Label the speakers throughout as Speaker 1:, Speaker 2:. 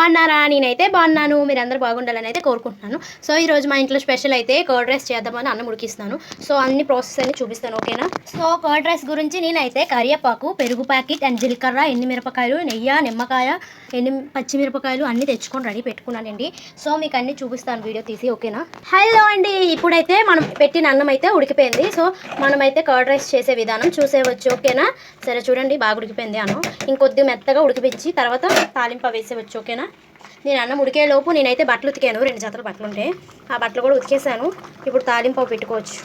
Speaker 1: బాగున్నారా? నేనైతే బాగున్నాను. మీరందరూ బాగుండాలని అయితే కోరుకుంటున్నాను. సో ఈరోజు మా ఇంట్లో స్పెషల్ అయితే కర్డ్ రైస్ చేద్దామని అన్నం ఉడికిస్తున్నాను. సో అన్ని ప్రాసెస్ అన్ని చూపిస్తాను, ఓకేనా? సో కర్డ్ రైస్ గురించి నేనైతే కరివేపాకు, పెరుగు ప్యాకెట్ అండ్ జీలకర్ర, ఎండుమిరపకాయలు, నెయ్యి, నిమ్మకాయ, పచ్చిమిరపకాయలు అన్నీ తెచ్చుకొని రెడీ పెట్టుకున్నానండి. సో మీకు అన్ని చూపిస్తాను వీడియో తీసి, ఓకేనా? హలో అండి, ఇప్పుడైతే మనం పెట్టిన అన్నం అయితే ఉడికిపోయింది. సో మనమైతే కర్డ్ రైస్ చేసే విధానం చూసేవచ్చు, ఓకేనా? సరే చూడండి, బాగా ఉడికిపోయింది అన్నం. ఇంకొద్ది మెత్తగా ఉడికిపించి తర్వాత తాలింపు వేసేవచ్చు, ఓకేనా? నేను అన్నం ఉడికేలోపు నేనైతే బట్టలు ఉతికాను, 2 జతల బట్టలు ఉంటే ఆ బట్టలు కూడా ఉతికేసాను. ఇప్పుడు తాలింపు పెట్టుకోవచ్చు.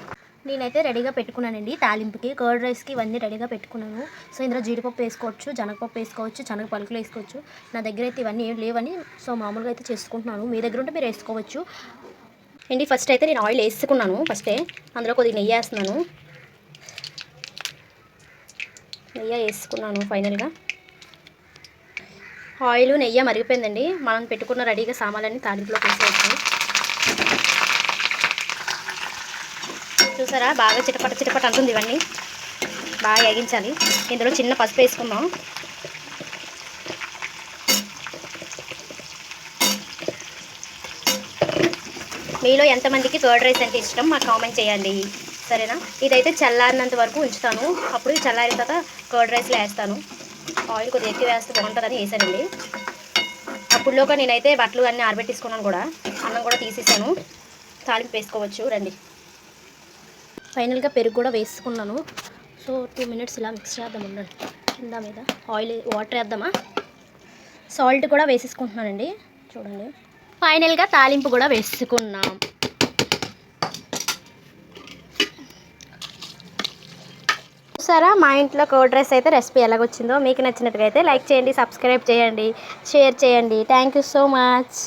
Speaker 1: నేనైతే రెడీగా పెట్టుకున్నానండి తాలింపుకి, కర్డ్ రైస్కి ఇవన్నీ రెడీగా పెట్టుకున్నాను. సో ఇందులో జీడిపప్పు వేసుకోవచ్చు, శనగపప్పు వేసుకోవచ్చు, శనగ పలుకులు వేసుకోవచ్చు. నా దగ్గర అయితే ఇవన్నీ ఏం లేవని సో మామూలుగా అయితే చేసుకుంటున్నాను. మీ దగ్గర ఉంటే మీరు వేసుకోవచ్చు అండి. ఫస్ట్ అయితే నేను ఆయిల్ వేసుకున్నాను, అందులో కొద్దిగా నెయ్యి వేస్తున్నాను. నెయ్యి వేసుకున్నాను. ఫైనల్గా ఆయిల్ నెయ్యి మరిగిపోయిందండి. మనం పెట్టుకున్న రెడీగా సామాన్లన్నీ తాలింపులో వేసేయచ్చు. చూసారా, బాగా చిటపట అంటుంది. ఇవన్నీ బాగా వేగించాలి. ఇందులో చిన్న పసుపు వేసుకుందాం. మీలో ఎంతమందికి కర్డ్ రైస్ అంటే ఇష్టం మాకు కామెంట్ చేయండి, సరేనా? ఇదైతే చల్లారినంత వరకు ఉంచుతాను. అప్పుడు చల్లారిన తర్వాత కర్డ్ రైస్లో వేస్తాను. ఆయిల్ కొద్దిగా ఎక్కువ వేస్తే బాగుంటుందని వేసానండి. అప్పుడులోగా నేనైతే బట్టలు అన్నీ ఆరబెట్టేసుకున్నాను కూడా. అన్నం కూడా తీసేసాను. తాలింపు వేసుకోవచ్చు రండి. ఫైనల్గా పెరుగు కూడా వేసుకున్నాను. సో 2 మినిట్స్ ఇలా మిక్స్ చేద్దాం. ఉండండి, కింద మీద వాటర్ వేద్దామా? సాల్ట్ కూడా వేసేసుకుంటున్నానండి. చూడండి, ఫైనల్గా తాలింపు కూడా వేసుకున్నాం. చూసారా, మా ఇంట్లో కర్డ్ రైస్ అయితే రెసిపీ ఎలాగొచ్చిందో. మీకు నచ్చినట్టుగా అయితే లైక్ చేయండి, సబ్స్క్రైబ్ చేయండి, షేర్ చేయండి. Thank you so much.